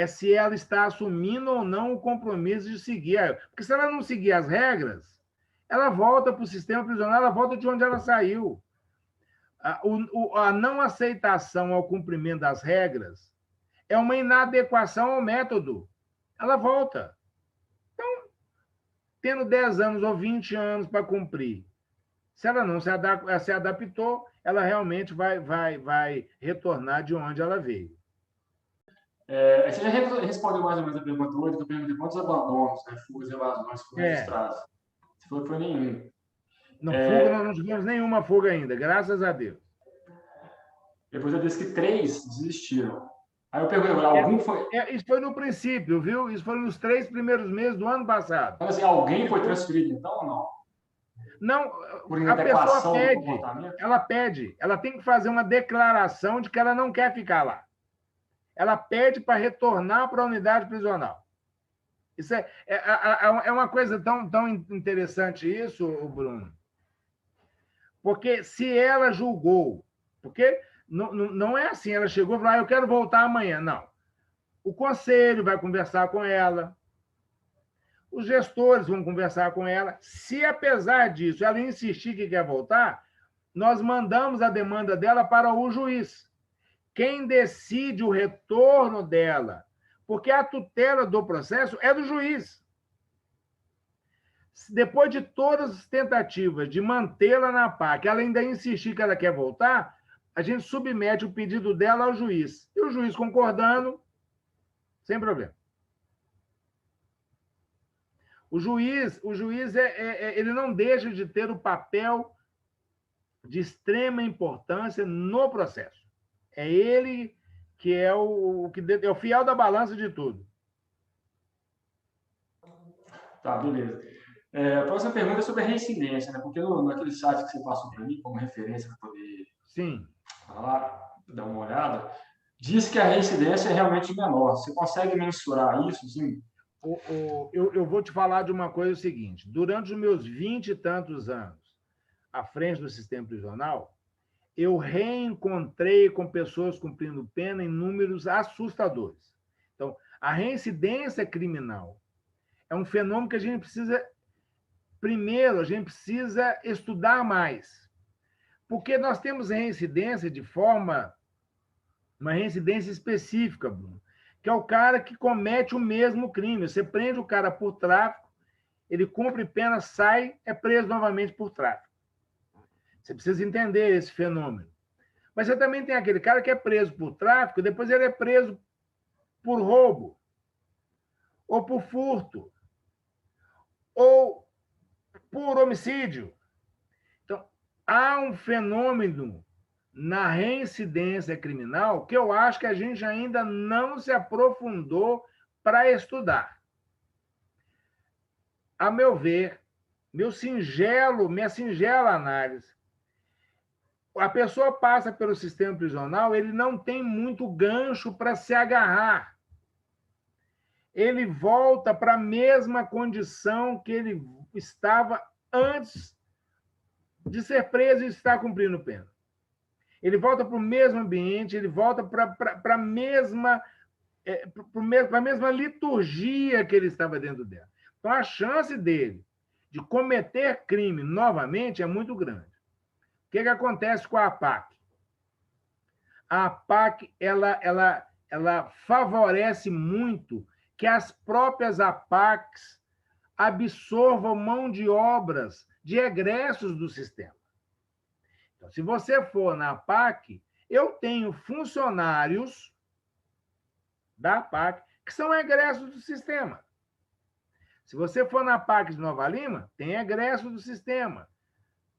se ela está assumindo ou não o compromisso de seguir. Porque se ela não seguir as regras, ela volta para o sistema prisional, ela volta de onde ela saiu. A não aceitação ao cumprimento das regras é uma inadequação ao método. Ela volta. Então, tendo 10 anos ou 20 anos para cumprir, se ela não se adaptou, ela realmente vai retornar de onde ela veio. Você já respondeu mais ou menos a pergunta hoje, que eu perguntei quantos abandonos, fugas e evasões foram registrados. Você falou que foi nenhum. Fuga, nós não tivemos nenhuma fuga ainda, graças a Deus. Depois eu disse que 3 desistiram. Aí eu perguntei, algum foi... Isso foi no princípio, viu? Isso foi nos 3 primeiros meses do ano passado. Mas assim, alguém foi transferido então ou não? Não, a pessoa pede. Ela tem que fazer uma declaração de que ela não quer ficar lá. Ela pede para retornar para a unidade prisional. Isso é uma coisa tão interessante isso, Bruno. Porque se ela julgou, porque não é assim, ela chegou e falou, eu quero voltar amanhã. Não. O conselho vai conversar com ela, os gestores vão conversar com ela. Se, apesar disso, ela insistir que quer voltar, nós mandamos a demanda dela para o juiz, Quem decide o retorno dela, porque a tutela do processo é do juiz. Depois de todas as tentativas de mantê-la na PAC, ela ainda insistir que ela quer voltar, a gente submete o pedido dela ao juiz. E o juiz concordando, sem problema. O juiz ele não deixa de ter o papel de extrema importância no processo. É ele que é o fiel da balança de tudo. Tá, beleza. A próxima pergunta é sobre a reincidência, né? Porque naquele site que você passou para mim, como referência para poder Sim. falar, dar uma olhada, diz que a reincidência é realmente menor. Você consegue mensurar isso, sim? Eu vou te falar de uma coisa seguinte. Durante os meus 20 e tantos anos à frente do sistema prisional, eu reencontrei com pessoas cumprindo pena em números assustadores. Então, a reincidência criminal é um fenômeno que a gente precisa, primeiro, a gente precisa estudar mais. Porque nós temos reincidência uma reincidência específica, Bruno, que é o cara que comete o mesmo crime. Você prende o cara por tráfico, ele cumpre pena, sai, é preso novamente por tráfico. Você precisa entender esse fenômeno. Mas você também tem aquele cara que é preso por tráfico, depois ele é preso por roubo, ou por furto, ou por homicídio. Então, há um fenômeno na reincidência criminal que eu acho que a gente ainda não se aprofundou para estudar. A meu ver, minha singela análise, a pessoa passa pelo sistema prisional, ele não tem muito gancho para se agarrar. Ele volta para a mesma condição que ele estava antes de ser preso e estar cumprindo pena. Ele volta para o mesmo ambiente, ele volta para a mesma liturgia que ele estava dentro dela. Então, a chance dele de cometer crime novamente é muito grande. O que acontece com a APAC? A APAC ela favorece muito que as próprias APACs absorvam mão de obras de egressos do sistema. Então, se você for na APAC, eu tenho funcionários da APAC que são egressos do sistema. Se você for na APAC de Nova Lima, tem egressos do sistema.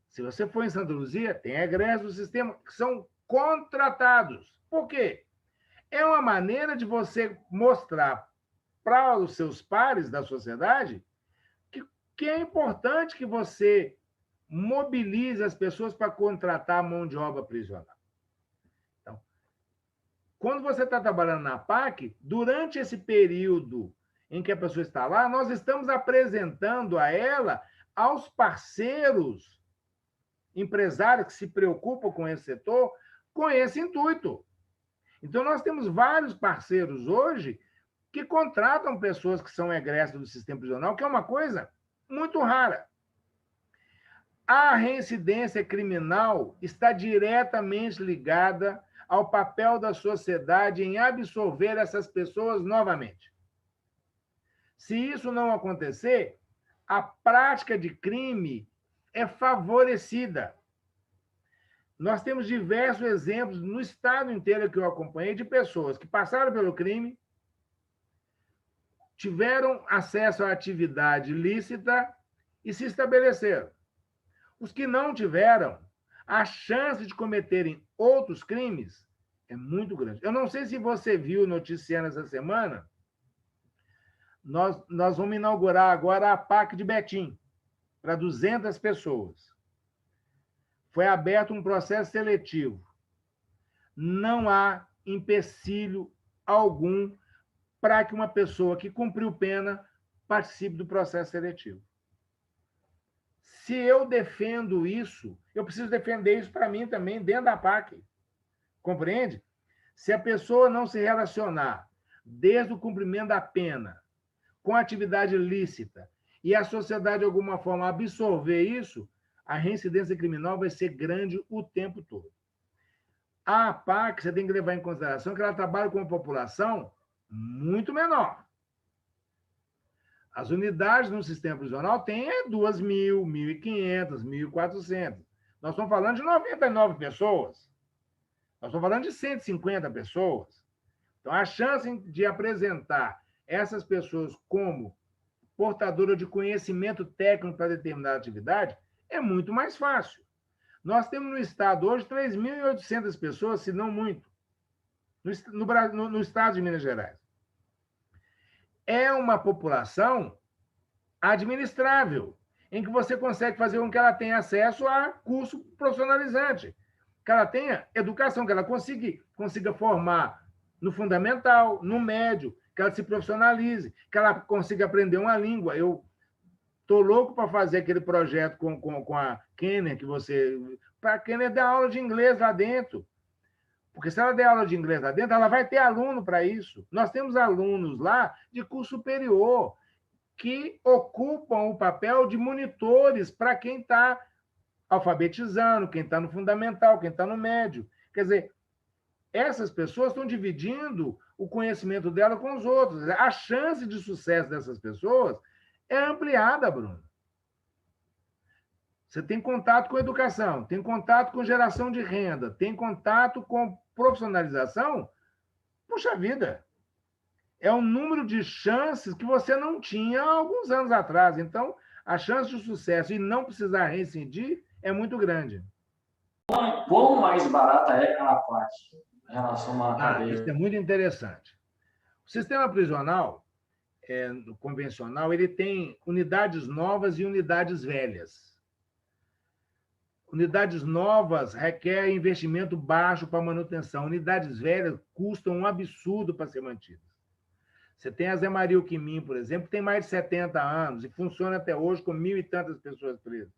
Se você for em Santa Luzia, tem egressos do sistema que são contratados. Por quê? É uma maneira de você mostrar para os seus pares da sociedade que é importante que você mobilize as pessoas para contratar mão de obra prisional. Então, quando você está trabalhando na PAC, durante esse período em que a pessoa está lá, nós estamos apresentando a ela, aos parceiros empresários que se preocupam com esse setor, com esse intuito. Então, nós temos vários parceiros hoje que contratam pessoas que são egressas do sistema prisional, que é uma coisa muito rara. A reincidência criminal está diretamente ligada ao papel da sociedade em absorver essas pessoas novamente. Se isso não acontecer, a prática de crime é favorecida. Nós temos diversos exemplos no estado inteiro que eu acompanhei de pessoas que passaram pelo crime, tiveram acesso à atividade lícita e se estabeleceram. Os que não tiveram, a chance de cometerem outros crimes é muito grande. Eu não sei se você viu noticiando essa semana, nós vamos inaugurar agora a PAC de Betim, para 200 pessoas. Foi aberto um processo seletivo. Não há empecilho algum para que uma pessoa que cumpriu pena participe do processo seletivo. Se eu defendo isso, eu preciso defender isso para mim também, dentro da PAC. Compreende? Se a pessoa não se relacionar desde o cumprimento da pena com a atividade lícita e a sociedade, de alguma forma, absorver isso, a reincidência criminal vai ser grande o tempo todo. A APAC, você tem que levar em consideração que ela trabalha com uma população muito menor. As unidades no sistema prisional têm 2.000, 1.500, 1.400. Nós estamos falando de 99 pessoas. Nós estamos falando de 150 pessoas. Então, a chance de apresentar essas pessoas como portadora de conhecimento técnico para determinada atividade é muito mais fácil. Nós temos no Estado hoje 3.800 pessoas, se não muito, no Estado de Minas Gerais. É uma população administrável, em que você consegue fazer com que ela tenha acesso a curso profissionalizante, que ela tenha educação, que ela consiga formar no fundamental, no médio, que ela se profissionalize, que ela consiga aprender uma língua. Eu estou louco para fazer aquele projeto com a Kenner, para a Kenner dar aula de inglês lá dentro. Porque se ela der aula de inglês lá dentro, ela vai ter aluno para isso. Nós temos alunos lá de curso superior que ocupam o papel de monitores para quem está alfabetizando, quem está no fundamental, quem está no médio. Quer dizer, essas pessoas estão dividindo o conhecimento dela com os outros. A chance de sucesso dessas pessoas é ampliada, Bruno. Você tem contato com educação, tem contato com geração de renda, tem contato com profissionalização. Puxa vida! É um número de chances que você não tinha há alguns anos atrás. Então, a chance de sucesso e não precisar reincidir é muito grande. Quão mais barata é a APAC em relação à cadeia? Isso é muito interessante. O sistema prisional convencional, ele tem unidades novas e unidades velhas. Unidades novas requerem investimento baixo para manutenção. Unidades velhas custam um absurdo para ser mantidas. Você tem a Zé Maria Alquimim, por exemplo, que tem mais de 70 anos e funciona até hoje com 1.000 e tantas pessoas presas.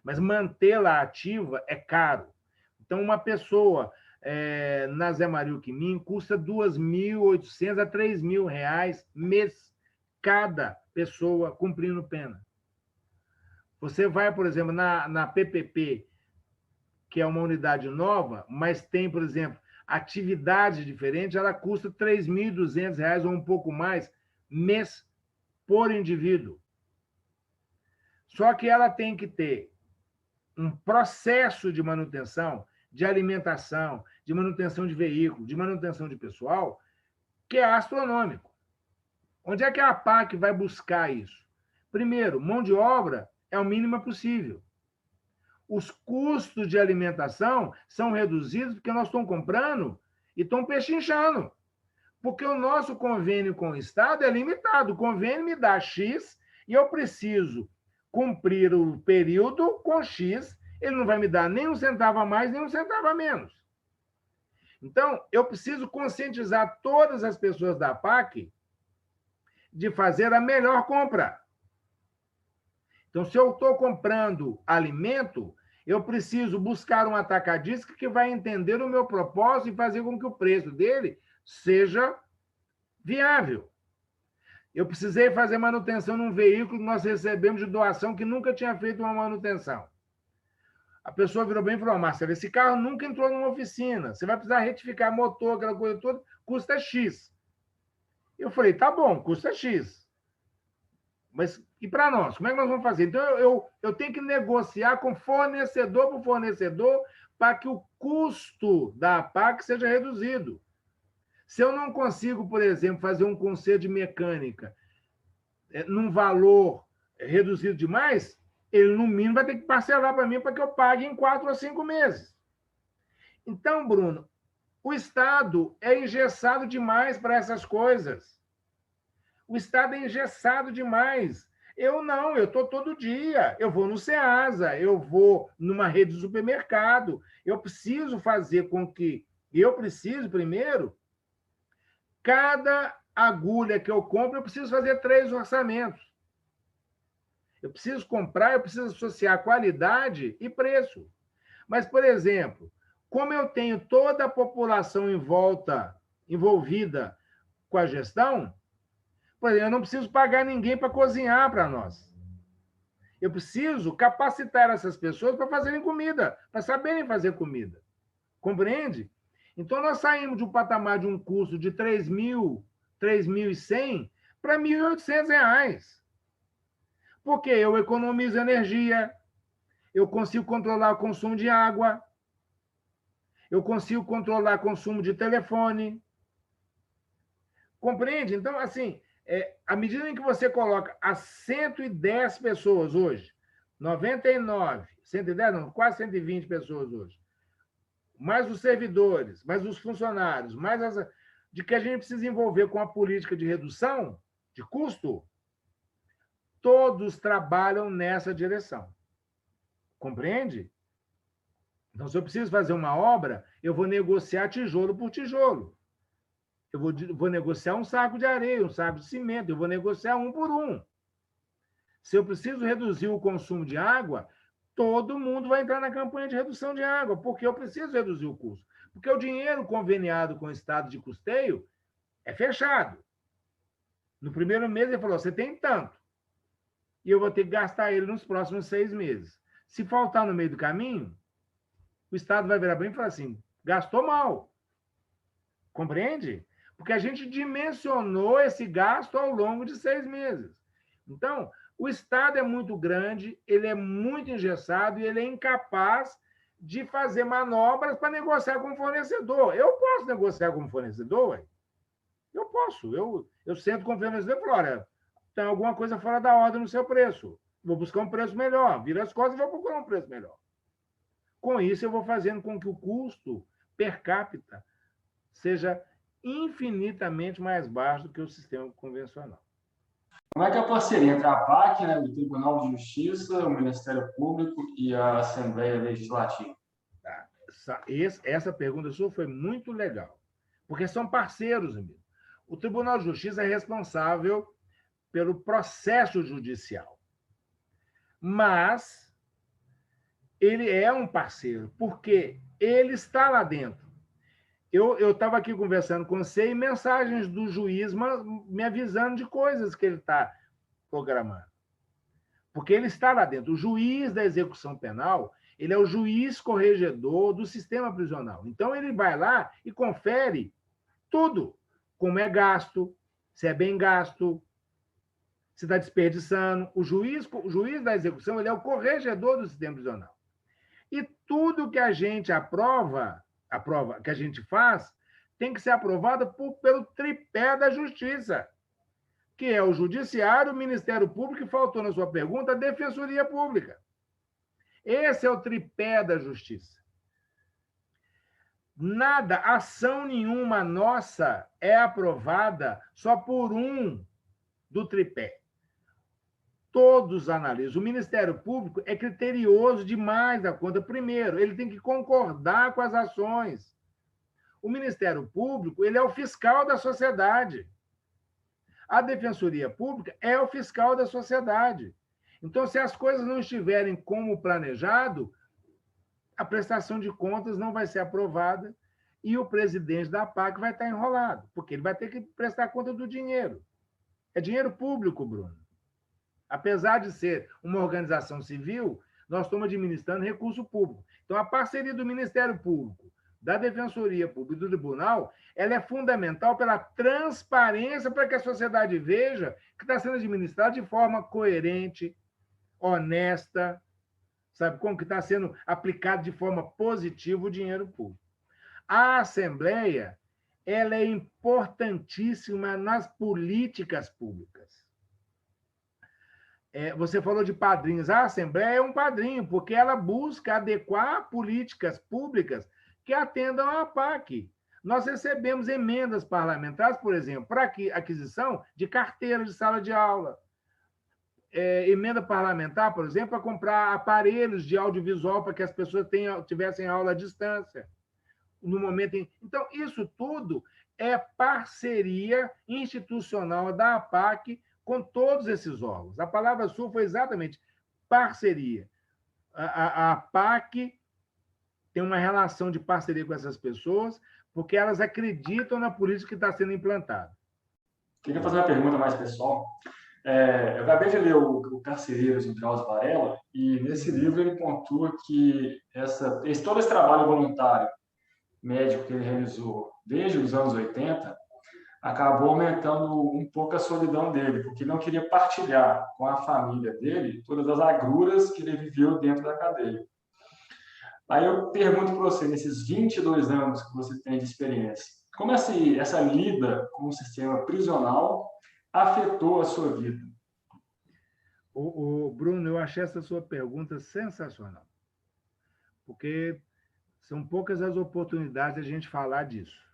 Mas mantê-la ativa é caro. Então, uma pessoa na Zé Maria Alquimim custa R$ 2.800 a R$ 3.000 mês, cada pessoa cumprindo pena. Você vai, por exemplo, na PPP, que é uma unidade nova, mas tem, por exemplo, atividade diferente, ela custa R$ 3.200 ou um pouco mais mês por indivíduo. Só que ela tem que ter um processo de manutenção, de alimentação, de manutenção de veículo, de manutenção de pessoal, que é astronômico. Onde é que a APAC vai buscar isso? Primeiro, mão de obra é o mínimo possível. Os custos de alimentação são reduzidos porque nós estamos comprando e estão pechinchando. Porque o nosso convênio com o Estado é limitado. O convênio me dá X e eu preciso cumprir o período com X. Ele não vai me dar nem um centavo a mais, nem um centavo a menos. Então, eu preciso conscientizar todas as pessoas da APAC de fazer a melhor compra. Então, se eu estou comprando alimento, eu preciso buscar um atacadista que vai entender o meu propósito e fazer com que o preço dele seja viável. Eu precisei fazer manutenção num veículo que nós recebemos de doação que nunca tinha feito uma manutenção. A pessoa virou bem e falou: Marcelo, esse carro nunca entrou numa oficina, você vai precisar retificar motor, aquela coisa toda, custa X. Eu falei: tá bom, custa X. Mas e para nós? Como é que nós vamos fazer? Então, eu tenho que negociar com fornecedor por fornecedor para que o custo da APAC seja reduzido. Se eu não consigo, por exemplo, fazer um conserto de mecânica num valor reduzido demais, ele, no mínimo, vai ter que parcelar para mim para que eu pague em 4 ou 5 meses. Então, Bruno, o Estado é engessado demais para essas coisas. O Estado é engessado demais. Eu não, eu estou todo dia. Eu vou no Ceasa, eu vou numa rede de supermercado. Eu preciso fazer com que... Eu preciso, primeiro, cada agulha que eu compro, eu preciso fazer 3 orçamentos. Eu preciso comprar, eu preciso associar qualidade e preço. Mas, por exemplo, como eu tenho toda a população envolvida com a gestão, por exemplo, eu não preciso pagar ninguém para cozinhar para nós. Eu preciso capacitar essas pessoas para fazerem comida, para saberem fazer comida. Compreende? Então, nós saímos de um patamar de um custo de 3.100 para R$ 1.800. Porque eu economizo energia, eu consigo controlar o consumo de água, eu consigo controlar o consumo de telefone. Compreende? Então, assim, à medida em que você coloca as 110 pessoas hoje, 99, 110 não, quase 120 pessoas hoje, mais os servidores, mais os funcionários, de que a gente precisa envolver com a política de redução de custo, todos trabalham nessa direção. Compreende? Então, se eu preciso fazer uma obra, eu vou negociar tijolo por tijolo. Eu vou negociar um saco de areia, um saco de cimento, eu vou negociar um por um. Se eu preciso reduzir o consumo de água, todo mundo vai entrar na campanha de redução de água, porque eu preciso reduzir o custo. Porque o dinheiro conveniado com o Estado de custeio é fechado. No primeiro mês, ele falou, você tem tanto. E eu vou ter que gastar ele nos próximos 6 meses. Se faltar no meio do caminho, o Estado vai virar bem e falar assim, gastou mal. Compreende? Porque a gente dimensionou esse gasto ao longo de 6 meses. Então, o Estado é muito grande, ele é muito engessado e ele é incapaz de fazer manobras para negociar com o fornecedor. Eu posso negociar com o fornecedor, ué? Eu posso. Eu sento com o fornecedor e falo, olha, tem alguma coisa fora da ordem no seu preço. Vou buscar um preço melhor. Viro as costas e vou procurar um preço melhor. Com isso, eu vou fazendo com que o custo per capita seja infinitamente mais baixo do que o sistema convencional. Como é que é a parceria entre a APAC, né, o Tribunal de Justiça, o Ministério Público e a Assembleia Legislativa? Tá. Essa pergunta sua foi muito legal, porque são parceiros, amigo. O Tribunal de Justiça é responsável pelo processo judicial, mas ele é um parceiro, porque ele está lá dentro. Eu estava aqui conversando com você e mensagens do juiz me avisando de coisas que ele está programando. Porque ele está lá dentro. O juiz da execução penal, ele é o juiz corregedor do sistema prisional. Então, ele vai lá e confere tudo. Como é gasto, se é bem gasto, se está desperdiçando. O juiz da execução, ele é o corregedor do sistema prisional. E tudo que a gente aprova, que a gente faz, tem que ser aprovado pelo tripé da justiça, que é o Judiciário, o Ministério Público, e faltou na sua pergunta, a Defensoria Pública. Esse é o tripé da justiça. Nada, ação nenhuma nossa é aprovada só por um do tripé. Todos analisam. O Ministério Público é criterioso demais da conta. Primeiro, ele tem que concordar com as ações. O Ministério Público, ele é o fiscal da sociedade. A Defensoria Pública é o fiscal da sociedade. Então, se as coisas não estiverem como planejado, a prestação de contas não vai ser aprovada e o presidente da APAC vai estar enrolado, porque ele vai ter que prestar conta do dinheiro. É dinheiro público, Bruno. Apesar de ser uma organização civil, nós estamos administrando recurso público. Então, a parceria do Ministério Público, da Defensoria Pública e do Tribunal, ela é fundamental pela transparência, para que a sociedade veja que está sendo administrado de forma coerente, honesta, sabe, como que está sendo aplicado de forma positiva o dinheiro público. A Assembleia, ela é importantíssima nas políticas públicas. Você falou de padrinhos. A Assembleia é um padrinho, porque ela busca adequar políticas públicas que atendam à APAC. Nós recebemos emendas parlamentares, por exemplo, para aquisição de carteiras de sala de aula. Emenda parlamentar, por exemplo, para comprar aparelhos de audiovisual para que as pessoas tivessem aula à distância. No momento Então, isso tudo é parceria institucional da APAC com todos esses órgãos. A palavra sua foi exatamente parceria. A APAC tem uma relação de parceria com essas pessoas, porque elas acreditam na política que está sendo implantada. Queria fazer uma pergunta mais pessoal. Eu acabei de ler o Carcereiros, do Drauzio Varela, e nesse livro ele pontua que todo esse trabalho voluntário médico que ele realizou desde os anos 80, acabou aumentando um pouco a solidão dele, porque não queria partilhar com a família dele todas as agruras que ele viveu dentro da cadeia. Aí eu pergunto para você, nesses 22 anos que você tem de experiência, como essa lida com o sistema prisional afetou a sua vida? Bruno, eu achei essa sua pergunta sensacional, porque são poucas as oportunidades de a gente falar disso.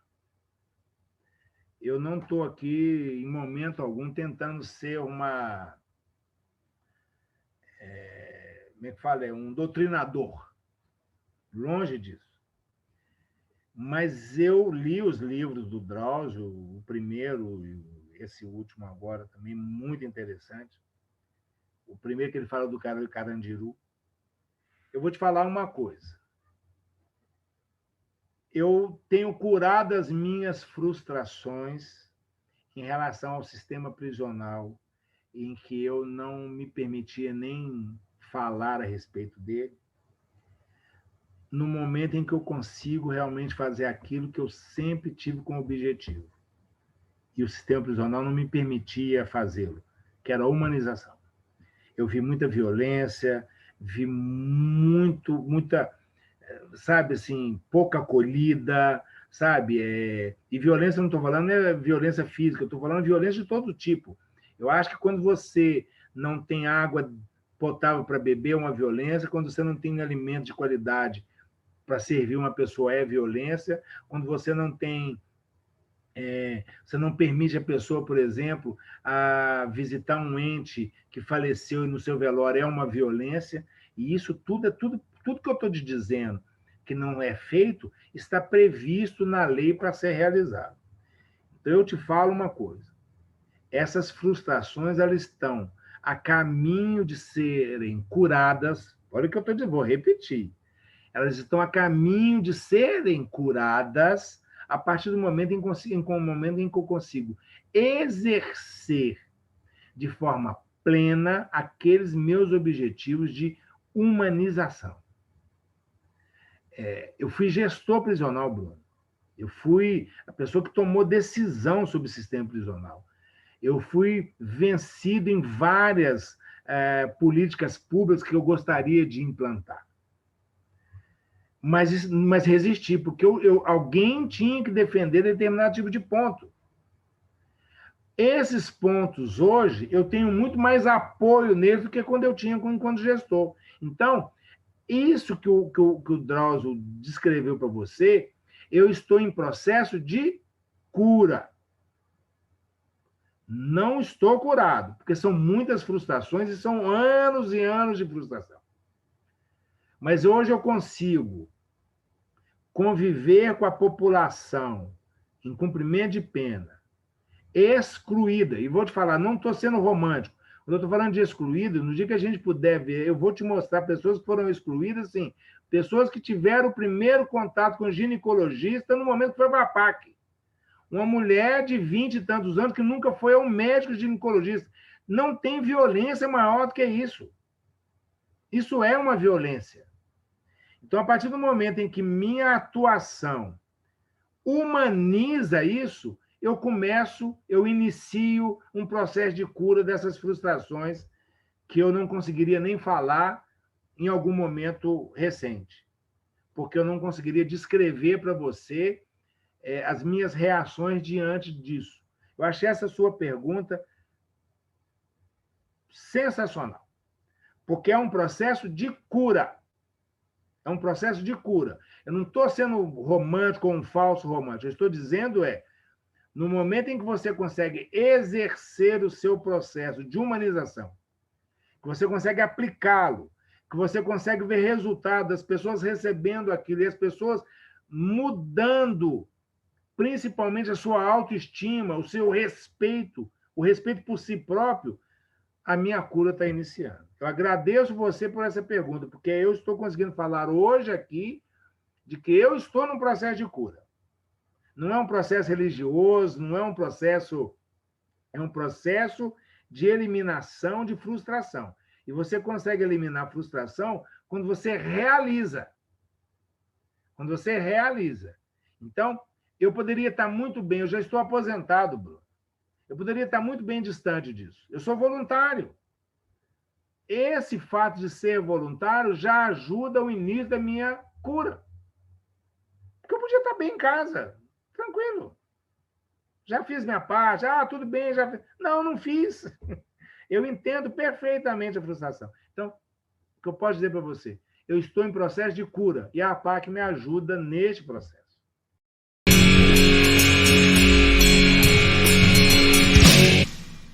Eu não estou aqui, em momento algum, tentando ser como é que fala? Um doutrinador. Longe disso. Mas eu li os livros do Drauzio, o primeiro e esse último agora também, muito interessante. O primeiro que ele fala do Carandiru. Eu vou te falar uma coisa. Eu tenho curado as minhas frustrações em relação ao sistema prisional, em que eu não me permitia nem falar a respeito dele, no momento em que eu consigo realmente fazer aquilo que eu sempre tive como objetivo. E o sistema prisional não me permitia fazê-lo, que era a humanização. Eu vi muita violência, vi muita, sabe, assim, pouca acolhida, sabe? E violência, não estou falando violência física, estou falando violência de todo tipo. Eu acho que quando você não tem água potável para beber é uma violência, quando você não tem alimento de qualidade para servir uma pessoa é violência, quando você não tem você não permite a pessoa, por exemplo, a visitar um ente que faleceu no seu velório é uma violência, e isso tudo que eu estou te dizendo que não é feito está previsto na lei para ser realizado. Então eu te falo uma coisa: essas frustrações elas estão a caminho de serem curadas. Olha o que eu estou dizendo, vou repetir. Elas estão a caminho de serem curadas a partir do momento em que eu consigo exercer de forma plena aqueles meus objetivos de humanização. Eu fui gestor prisional, Bruno. Eu fui a pessoa que tomou decisão sobre o sistema prisional. Eu fui vencido em várias políticas públicas que eu gostaria de implantar. Mas resisti, porque alguém tinha que defender determinado tipo de ponto. Esses pontos, hoje, eu tenho muito mais apoio neles do que quando eu tinha enquanto gestor. Então, isso que o Drauzio descreveu para você, eu estou em processo de cura. Não estou curado, porque são muitas frustrações e são anos e anos de frustração. Mas hoje eu consigo conviver com a população em cumprimento de pena, excluída, e vou te falar, não estou sendo romântico, quando eu estou falando de excluído, no dia que a gente puder ver, eu vou te mostrar pessoas que foram excluídas, assim, pessoas que tiveram o primeiro contato com o ginecologista no momento que foi para a PAC. Uma mulher de 20 e tantos anos que nunca foi ao médico ginecologista. Não tem violência maior do que isso. Isso é uma violência. Então, a partir do momento em que minha atuação humaniza isso, eu inicio um processo de cura dessas frustrações que eu não conseguiria nem falar em algum momento recente, porque eu não conseguiria descrever para você as minhas reações diante disso. Eu achei essa sua pergunta sensacional, porque é um processo de cura. É um processo de cura. Eu não estou sendo romântico ou um falso romântico. Eu estou dizendo no momento em que você consegue exercer o seu processo de humanização, que você consegue aplicá-lo, que você consegue ver resultado das pessoas recebendo aquilo e as pessoas mudando, principalmente a sua autoestima, o seu respeito, o respeito por si próprio, a minha cura está iniciando. Eu agradeço você por essa pergunta, porque eu estou conseguindo falar hoje aqui de que eu estou num processo de cura. Não é um processo religioso, não é um processo... É um processo de eliminação de frustração. E você consegue eliminar a frustração quando você realiza. Quando você realiza. Então, eu poderia estar muito bem, eu já estou aposentado, Bruno. Eu poderia estar muito bem distante disso. Eu sou voluntário. Esse fato de ser voluntário já ajuda o início da minha cura. Porque eu podia estar bem em casa, tranquilo. Já fiz minha parte, tudo bem, já fiz. Não, não fiz. Eu entendo perfeitamente a frustração. Então, o que eu posso dizer para você? Eu estou em processo de cura e a APAC me ajuda neste processo.